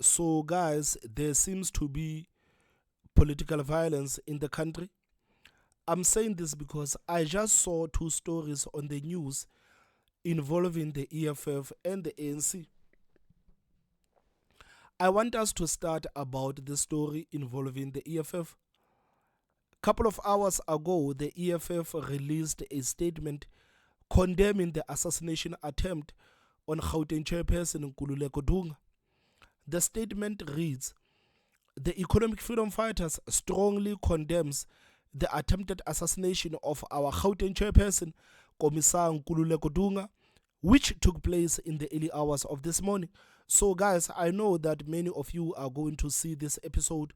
So, guys, there seems to be political violence in the country. I'm saying this because I just saw two stories on the news involving the EFF and the ANC. I want us to start about the story involving the EFF. A couple of hours ago, the EFF released a statement condemning the assassination attempt on Gauteng chairperson Nkululeko Dunga. The statement reads, "The Economic Freedom Fighters strongly condemns the attempted assassination of our Gauteng chairperson, Commissar Nkululeko Dunga, which took place in the early hours of this morning." So, guys, I know that many of you are going to see this episode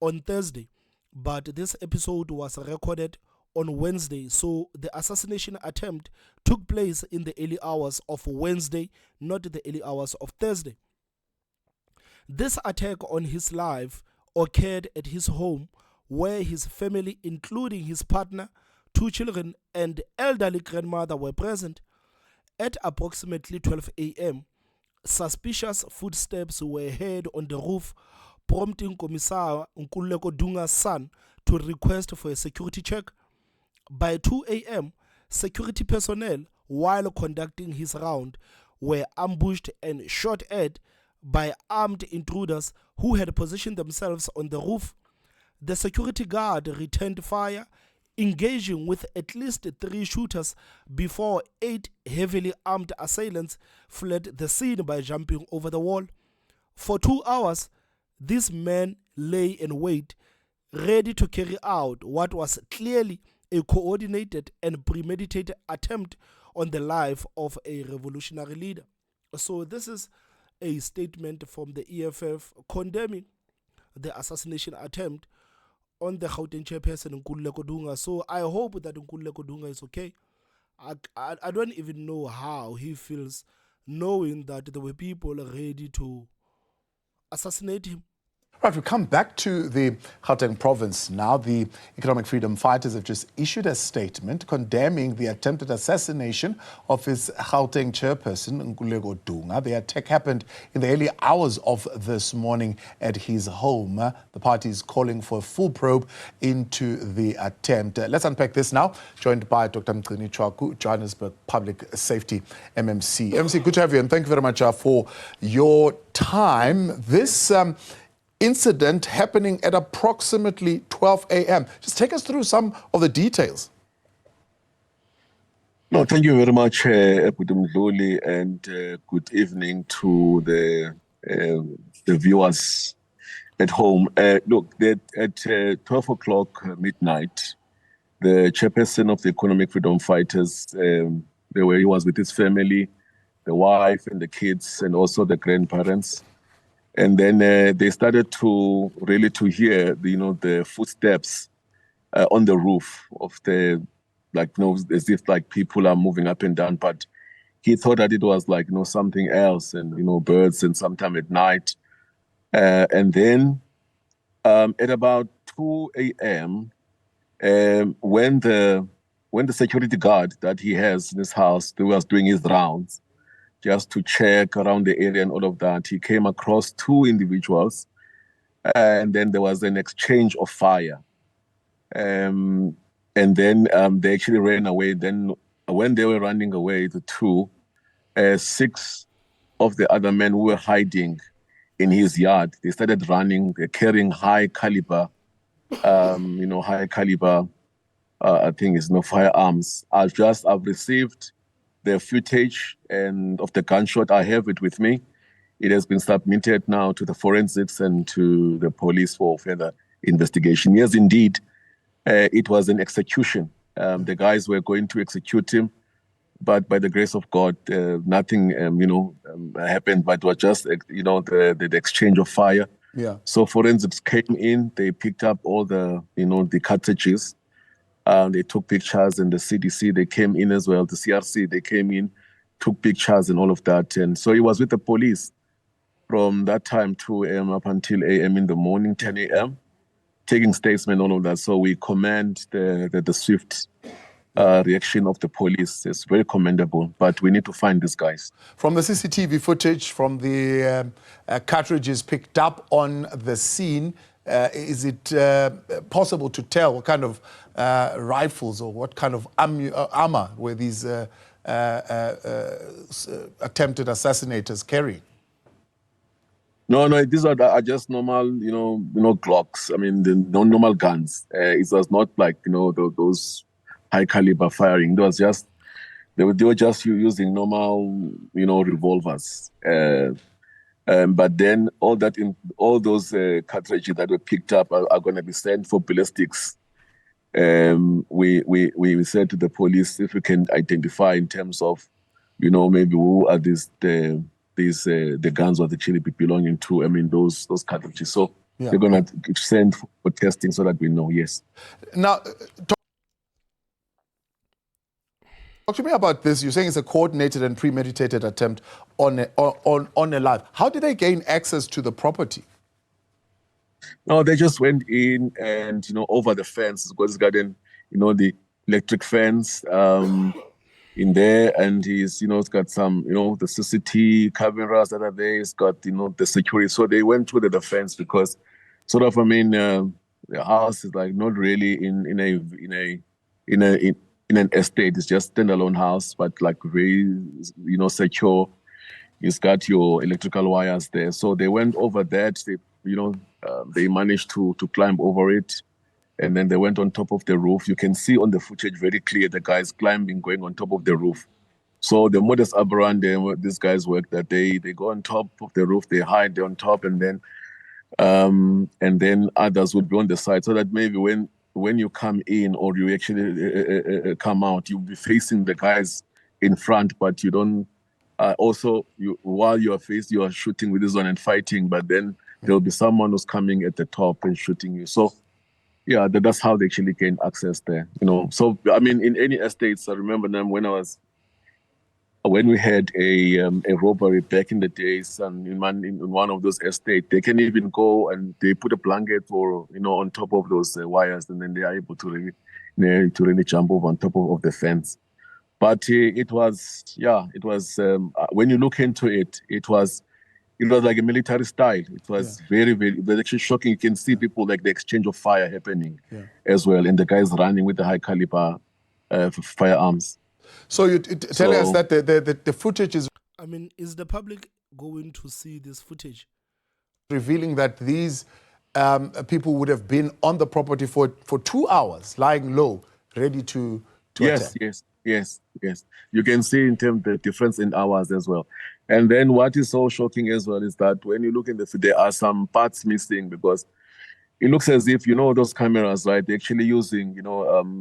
on Thursday, but this episode was recorded on Wednesday. So, the assassination attempt took place in the early hours of Wednesday, not the early hours of Thursday. This attack on his life occurred at his home, where his family, including his partner, two children, and elderly grandmother, were present. At approximately 12 a.m., suspicious footsteps were heard on the roof, prompting Commissar Nkululeko Dunga's son to request for a security check. By 2 a.m., security personnel, while conducting his round, were ambushed and shot at by armed intruders who had positioned themselves on the roof. The security guard returned fire, engaging with at least 3 shooters before 8 heavily armed assailants fled the scene by jumping over the wall. For 2 hours, these men lay in wait, ready to carry out what was clearly a coordinated and premeditated attempt on the life of a revolutionary leader. So this is a statement from the EFF condemning the assassination attempt on the Gauteng chairperson Nkululeko Dunga. So I hope that Nkululeko Dunga is okay. I don't even know how he feels knowing that there were people ready to assassinate him. Right, we come back to the Gauteng province now. The Economic Freedom Fighters have just issued a statement condemning the attempted assassination of his Gauteng chairperson, Nkululeko Dunga. The attack happened in the early hours of this morning at his home. The party is calling for a full probe into the attempt. Let's unpack this now, joined by Dr. Mgcini Chwaku, Johannesburg Public Safety MMC. MMC, good to have you, and thank you very much for your time. This incident happening at approximately 12 a.m. Just take us through some of the details. No, thank you very much, Mdluli, and good evening to the viewers at home. Look, at 12 o'clock midnight, the chairperson of the Economic Freedom Fighters, he was with his family, the wife and the kids, and also the grandparents. And then they started to hear, the footsteps on the roof of the, as if like people are moving up and down. But he thought that it was like, something else, and, birds, and sometime at night. And then at about 2 a.m., when the security guard that he has in his house, he was doing his rounds, just to check around the area and all of that, he came across 2 individuals, and then there was an exchange of fire. And then they actually ran away. Then when they were running away, the 2, 6 of the other men who were hiding in his yard, they started running, carrying high caliber, I think it's firearms. I've received the footage and of the gunshot. I have it with me. It has been submitted now to the forensics and to the police for further investigation. Yes, indeed, it was an execution. The guys were going to execute him, but by the grace of God, nothing, happened. But it was just, the exchange of fire. Yeah. So forensics came in. They picked up all the, the cartridges. They took pictures, and the CDC, they came in as well. The CRC, they came in, took pictures and all of that. And so he was with the police from that time, 2 a.m. up until a.m. in the morning, 10 a.m., taking statement, all of that. So we commend the swift reaction of the police is very commendable, but we need to find these guys. From the CCTV footage, from the cartridges picked up on the scene, is it possible to tell what kind of rifles or what kind of armor were these attempted assassinators carrying? No, these are just normal, Glocks. I mean, the normal guns. It was not like, those high caliber firing. It was just, they were just using normal, revolvers. But then all those cartridges that were picked up are going to be sent for ballistics. We said to the police if we can identify in terms of, maybe who are the guns or the chili be belonging to. I mean, those cartridges. So they're going to send for testing so that we know. Yes. Now, talk to me about this. You're saying it's a coordinated and premeditated attempt on a life. How did they gain access to the property? No, they just went in and, over the fence, because it's got the electric fence in there, and it's got some, the CCTV cameras that are there. It's got, the security. So they went through the fence because sort of, the house is like not really in an estate. It's just standalone house, but like very, secure. It's got your electrical wires there. So they went over that. They managed to climb over it, and then they went on top of the roof. You can see on the footage very clear the guys climbing, going on top of the roof. So the modus operandi these guys work that they go on top of the roof, they hide on top, and then others would be on the side, so that maybe when you come in or you actually come out, you'll be facing the guys in front, but you don't. While you are shooting with this one and fighting, but then there'll be someone who's coming at the top and shooting you. So, yeah, that's how they actually gain access there. So I mean, in any estates, I remember them when we had a robbery back in the days, and in one of those estates, they can even go and they put a blanket or on top of those wires, and then they are able to really jump over on top of the fence. But it was when you look into it, it was like a military style. It was very, very, it was actually shocking. You can see people like the exchange of fire happening as well, and the guys running with the high caliber firearms. So you tell us that the footage is. I mean, is the public going to see this footage? Revealing that these people would have been on the property for 2 hours, lying low, ready to attack. Yes. You can see in terms of the difference in hours as well. And then what is so shocking as well is that when you look in there are some parts missing, because it looks as if, those cameras, right, they're actually using,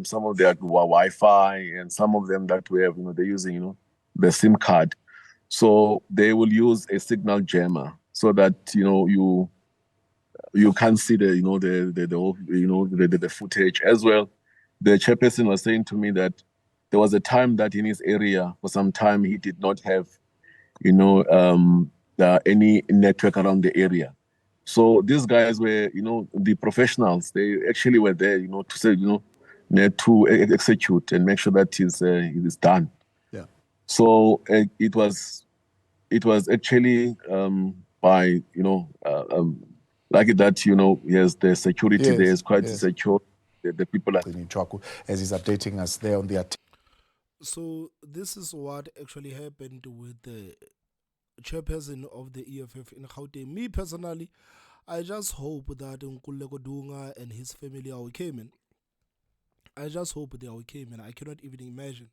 some of their Wi-Fi, and some of them that we have, they're using, the SIM card. So they will use a signal jammer so that, you can't see the footage as well. The chairperson was saying to me that there was a time that in his area, for some time, he did not have, any network around the area. So these guys were, the professionals. They actually were there, to say, to execute and make sure that it is done. Yeah. So it was actually by like that. Yes, the security there is quite secure. The people are. As he's updating us there on the. So this is what actually happened with the chairperson of the EFF in Gauteng. Me personally, I just hope that Nkululeko Dunga and his family are okay, man. I just hope they are okay, man. I cannot even imagine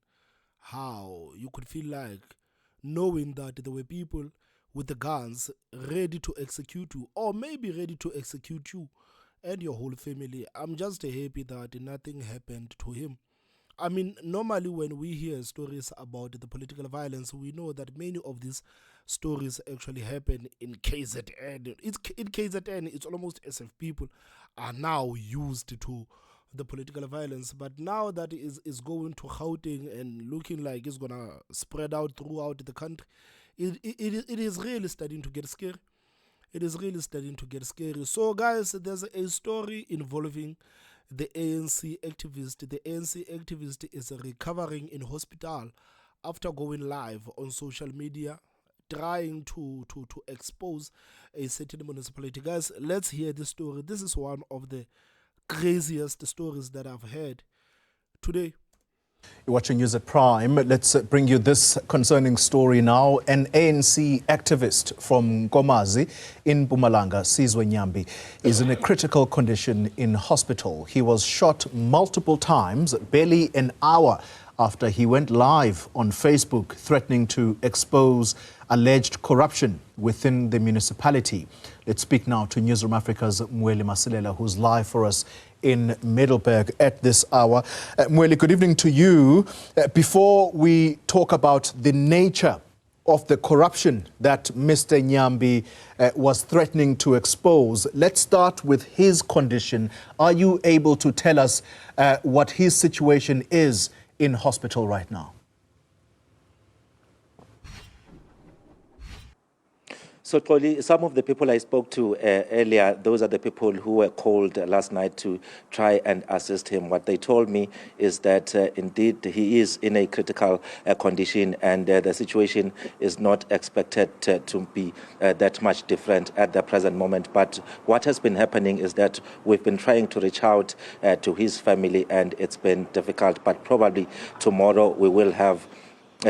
how you could feel like knowing that there were people with the guns ready to execute you, or maybe ready to execute you and your whole family. I'm just happy that nothing happened to him. I mean, normally when we hear stories about the political violence, we know that many of these stories actually happen in KZN. In KZN, it's almost as if people are now used to the political violence. But now that is going to Gauteng and looking like it's going to spread out throughout the country, it is really starting to get scary. It is really starting to get scary. So, guys, there's a story involving the ANC activist. The ANC activist is recovering in hospital after going live on social media, trying to expose a certain municipality. Guys, let's hear this story. This is one of the craziest stories that I've heard today. You're watching News at Prime. Let's bring you this concerning story now. An ANC activist from Nkomazi in Mpumalanga, Sizwe Nyambi, is in a critical condition in hospital. He was shot multiple times, barely an hour after he went live on Facebook threatening to expose alleged corruption within the municipality. Let's speak now to Newsroom Africa's Mweli Masilela, who's live for us in Middelburg at this hour. Mweli, good evening to you. Before we talk about the nature of the corruption that Mr. Nyambi was threatening to expose, let's start with his condition. Are you able to tell us what his situation is in hospital right now? So, Xoli, some of the people I spoke to earlier, those are the people who were called last night to try and assist him. What they told me is that indeed he is in a critical condition, and the situation is not expected to be that much different at the present moment. But what has been happening is that we've been trying to reach out to his family, and it's been difficult. But probably tomorrow we will have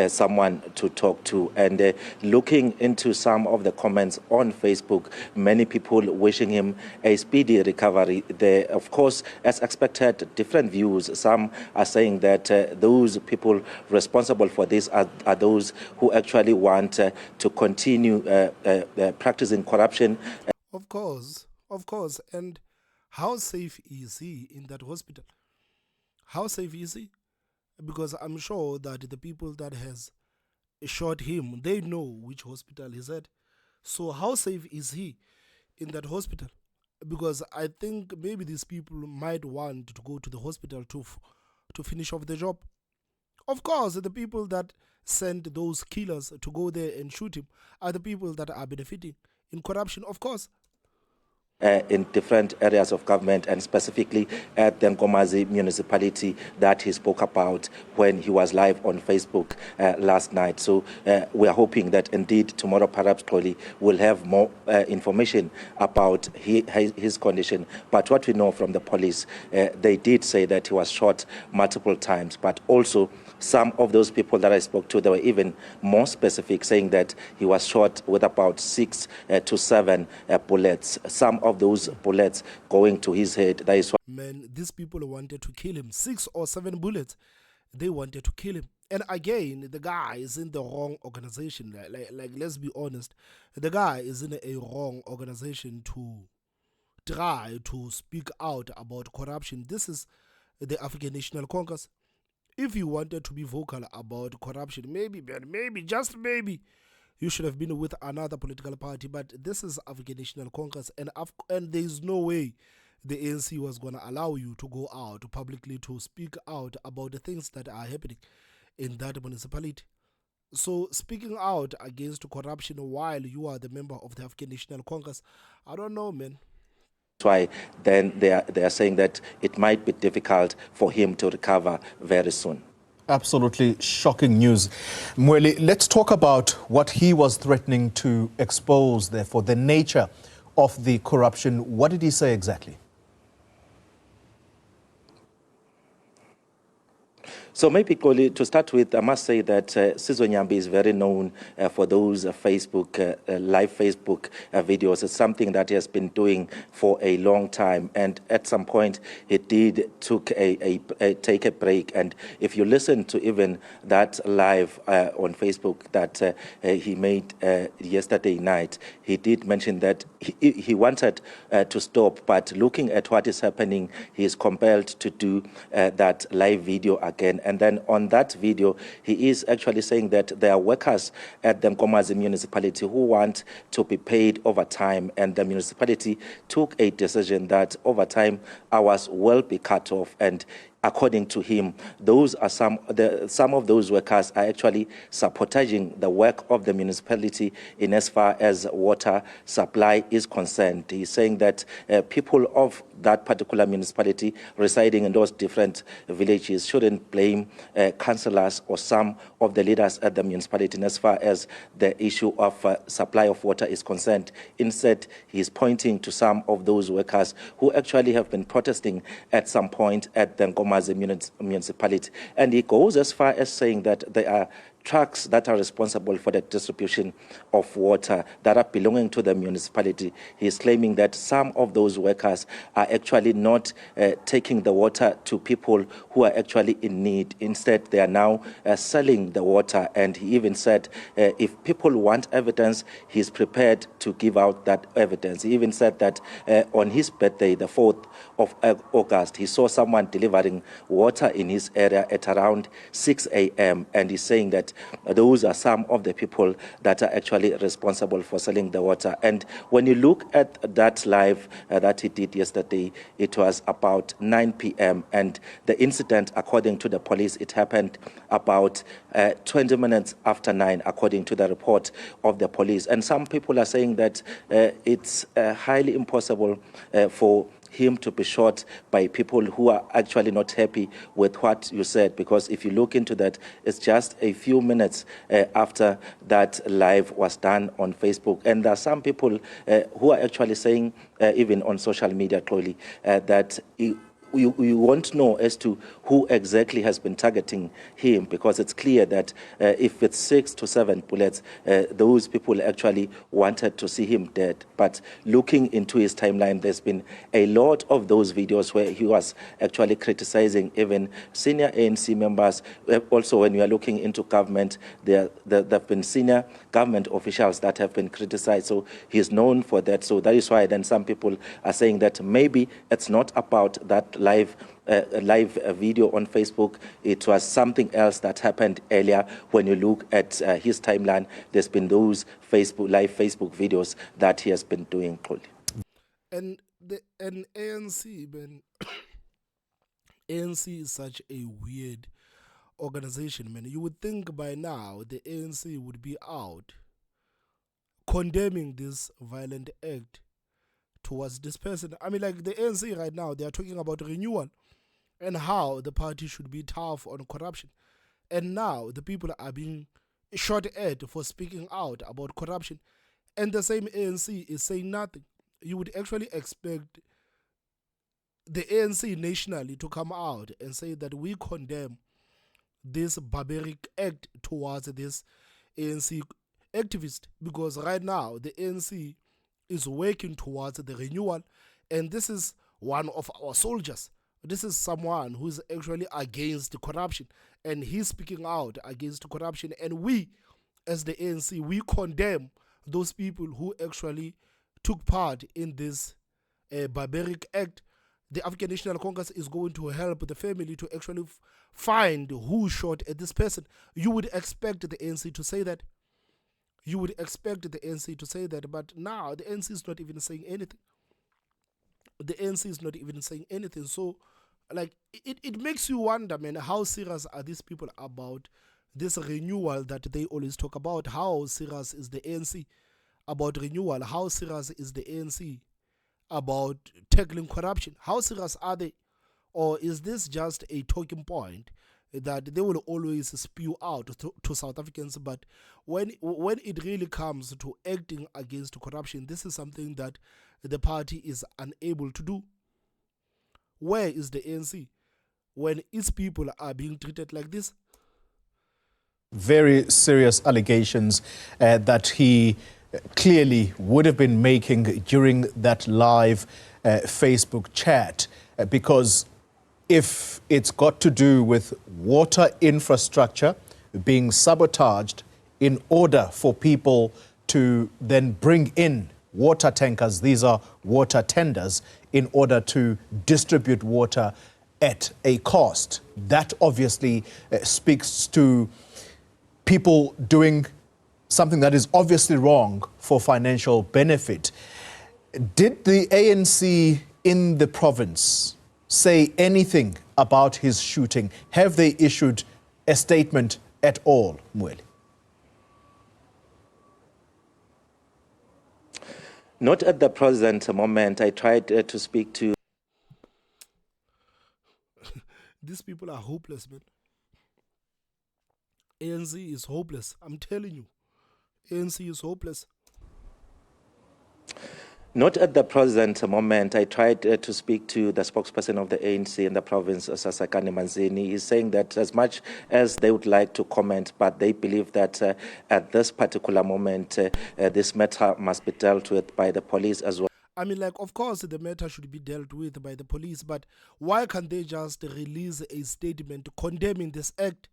someone to talk to. And looking into some of the comments on Facebook, many people wishing him a speedy recovery. There, of course, as expected, different views. Some are saying that those people responsible for this are those who actually want to continue practicing corruption. Of course. And how safe is he in that hospital? How safe is he? Because I'm sure that the people that has shot him, they know which hospital he's at. So how safe is he in that hospital? Because I think maybe these people might want to go to the hospital to finish off the job. Of course, the people that sent those killers to go there and shoot him are the people that are benefiting in corruption, of course. In different areas of government, and specifically at the Nkomazi municipality that he spoke about when he was live on Facebook last night. So we are hoping that indeed tomorrow perhaps Xoli will have more information about his condition. But what we know from the police, they did say that he was shot multiple times, but also some of those people that I spoke to, they were even more specific, saying that he was shot with about 6 to 7 bullets. Some of those bullets going to his head. That is why, man, these people wanted to kill him. 6 or 7 bullets. They wanted to kill him. And again, the guy is in the wrong organization. Like let's be honest. The guy is in a wrong organization to try to speak out about corruption. This is the African National Congress. If you wanted to be vocal about corruption, maybe, just maybe, you should have been with another political party. But this is African National Congress, and there is no way the ANC was going to allow you to go out publicly to speak out about the things that are happening in that municipality. So speaking out against corruption while you are the member of the African National Congress, I don't know, man. that's why then they are saying that it might be difficult for him to recover very soon. Absolutely shocking news. Mweli, let's talk about what he was threatening to expose, therefore, the nature of the corruption. What did he say exactly? So maybe, Xoli, to start with, I must say that Sizwe Nyambi is very known for those Facebook, live Facebook videos. It's something that he has been doing for a long time. And at some point, he did take a break. And if you listen to even that live on Facebook that he made yesterday night, he did mention that he wanted to stop. But looking at what is happening, he is compelled to do that live video again. And then on that video, he is actually saying that there are workers at the Nkomazi municipality who want to be paid overtime, and the municipality took a decision that overtime hours will be cut off. And according to him, those are some of those workers are actually sabotaging the work of the municipality in as far as water supply is concerned. He's saying that people of that particular municipality residing in those different villages shouldn't blame councillors or some of the leaders at the municipality in as far as the issue of supply of water is concerned. Instead, he's pointing to some of those workers who actually have been protesting at some point at the Nkomazi municipality. And he goes as far as saying that there are trucks that are responsible for the distribution of water that are belonging to the municipality. He is claiming that some of those workers are actually not taking the water to people who are actually in need. Instead, they are now selling the water. And he even said if people want evidence, he's prepared to give out that evidence. He even said that on his birthday, the 4th of August, he saw someone delivering water in his area at around 6 a.m. And he's saying that those are some of the people that are actually responsible for selling the water. And when you look at that live that he did yesterday, it was about 9 p.m. And the incident, according to the police, it happened about 20 minutes after 9, according to the report of the police. And some people are saying that it's highly impossible for him to be shot by people who are actually not happy with what you said, because if you look into that, it's just a few minutes after that live was done on Facebook. And there are some people who are actually saying, even on social media, clearly, that you won't know as to who exactly has been targeting him, because it's clear that if it's 6 to 7 bullets, those people actually wanted to see him dead. But looking into his timeline, there's been a lot of those videos where he was actually criticizing even senior ANC members. Also, when you are looking into government, there have been senior government officials that have been criticized. So he's known for that. So that is why then some people are saying that maybe it's not about that live video on Facebook. It was something else that happened earlier. When you look at his timeline, there's been those live Facebook videos that he has been doing. And ANC, man, ANC is such a weird organization, man. You would think by now the ANC would be out condemning this violent act towards this person. I mean, like the ANC right now, they are talking about renewal and how the party should be tough on corruption. And now the people are being shot at for speaking out about corruption. And the same ANC is saying nothing. You would actually expect the ANC nationally to come out and say that we condemn this barbaric act towards this ANC activist, because right now the ANC is working towards the renewal, and this is one of our soldiers. This is someone who is actually against corruption, and he's speaking out against corruption. And we, as the ANC, we condemn those people who actually took part in this barbaric act. The African National Congress is going to help the family to actually find who shot at this person. You would expect the ANC to say that. You would expect the ANC to say that, but now the ANC is not even saying anything. The ANC is not even saying anything. So, like, it makes you wonder, man, how serious are these people about this renewal that they always talk about? How serious is the ANC about renewal? How serious is the ANC about tackling corruption? How serious are they? Or is this just a talking point that they will always spew out to South Africans? But when it really comes to acting against corruption, this is something that the party is unable to do. Where is the ANC when its people are being treated like this? Very serious allegations that he clearly would have been making during that live Facebook chat, because if it's got to do with water infrastructure being sabotaged in order for people to then bring in water tankers, these are water tenders, in order to distribute water at a cost, that obviously speaks to people doing something that is obviously wrong for financial benefit. Did the ANC in the province say anything about his shooting? Have they issued a statement at all, Mweli? Not at the present moment. I tried to speak to. These people are hopeless, man. ANC is hopeless. I'm telling you. ANC is hopeless. Not at the present moment. I tried to speak to the spokesperson of the ANC in the province, Sasakane Manzini. He's saying that as much as they would like to comment, but they believe that at this particular moment, this matter must be dealt with by the police as well. I mean, like, of course, the matter should be dealt with by the police, but why can't they just release a statement condemning this act?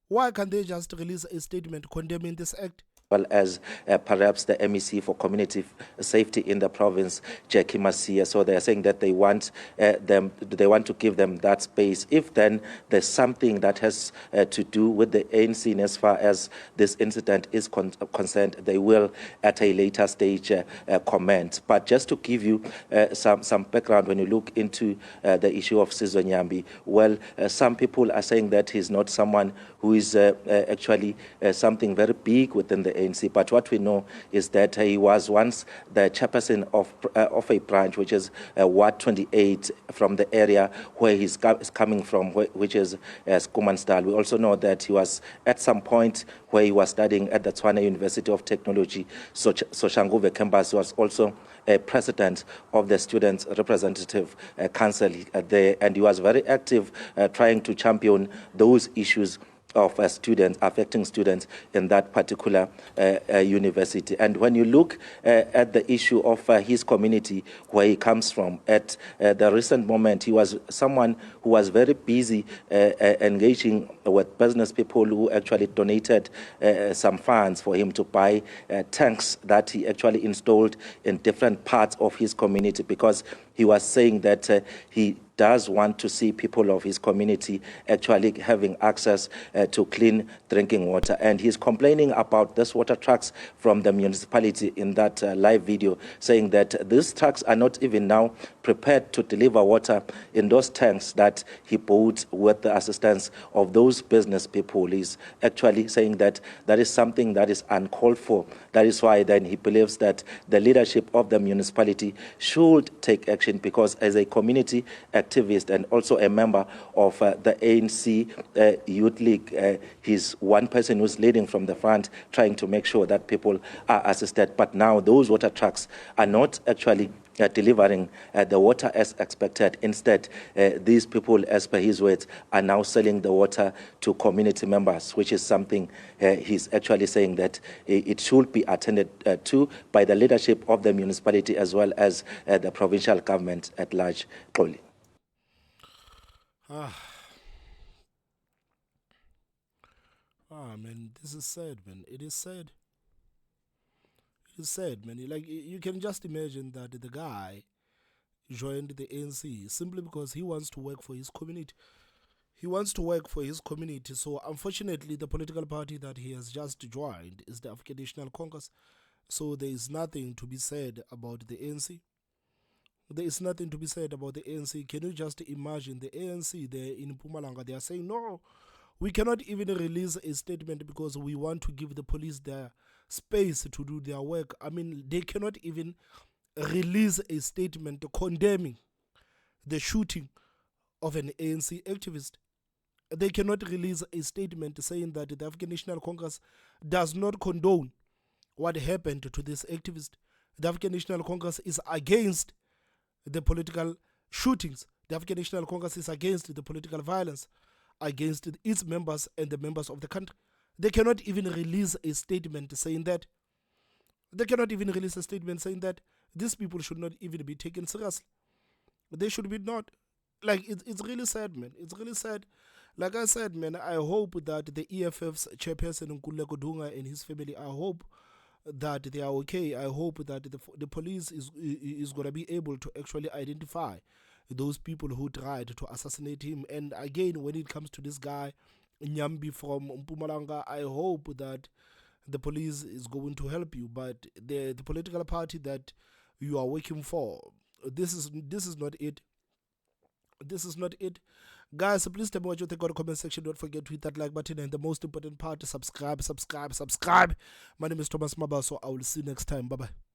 Why can't they just release a statement condemning this act? Well as perhaps the MEC for Community Safety in the province, Jackie Masia. So they are saying that they want to give them that space. If then there's something that has to do with the ANC as far as this incident is concerned, they will at a later stage comment. But just to give you some background, when you look into the issue of Sizwe Nyambi, well, some people are saying that he's not someone who is actually something very big within the ANC. But what we know is that he was once the chairperson of a branch, which is Ward 28, from the area where he's coming from, which is Skumansdal. We also know that he was at some point where he was studying at the Tshwane University of Technology. So Soshanguve Kembas was also president of the Students' Representative Council there, and he was very active trying to champion those issues of students, affecting students in that particular university. And when you look at the issue of his community, where he comes from, at the recent moment, he was someone who was very busy engaging with business people who actually donated some funds for him to buy tanks that he actually installed in different parts of his community, because he was saying that he does want to see people of his community actually having access to clean drinking water. And he's complaining about these water trucks from the municipality in that live video, saying that these trucks are not even now prepared to deliver water in those tanks that he bought with the assistance of those business people. He's actually saying that that is something that is uncalled for. That is why then he believes that the leadership of the municipality should take action, because as a community activist and also a member of the ANC Youth League, he's one person who's leading from the front, trying to make sure that people are assisted. But now those water trucks are not actually delivering the water as expected. Instead, these people, as per his words, are now selling the water to community members, which is something he's actually saying that it should be attended to by the leadership of the municipality as well as the provincial government at large. Man, this is sad, man. It is sad. It is sad, man. Like, you can just imagine that the guy joined the ANC simply because he wants to work for his community. He wants to work for his community. So, unfortunately, the political party that he has just joined is the African National Congress. So, there is nothing to be said about the ANC. There is nothing to be said about the ANC. Can you just imagine the ANC there in Mpumalanga? They are saying, no, we cannot even release a statement because we want to give the police their space to do their work. I mean, they cannot even release a statement condemning the shooting of an ANC activist. They cannot release a statement saying that the African National Congress does not condone what happened to this activist. The African National Congress is against the political shootings. The African National Congress is against the political violence against its members and the members of the country. They cannot even release a statement saying that. They cannot even release a statement saying that these people should not even be taken seriously. They should be not. Like, it's really sad, man. It's really sad. Like I said, man, I hope that the EFF's chairperson, Nkululeko Dunga, and his family, I hope that they are okay. I hope that the police is going to be able to actually identify those people who tried to assassinate him. And again, when it comes to this guy, Nyambi from Mpumalanga, I hope that the police is going to help you. But the political party that you are working for, this is not it. This is not it. Guys, please tell me what you think on the comment section. Don't forget to hit that like button, and the most important part, subscribe. My name is Thomas Maba, so I will see you next time. Bye-bye.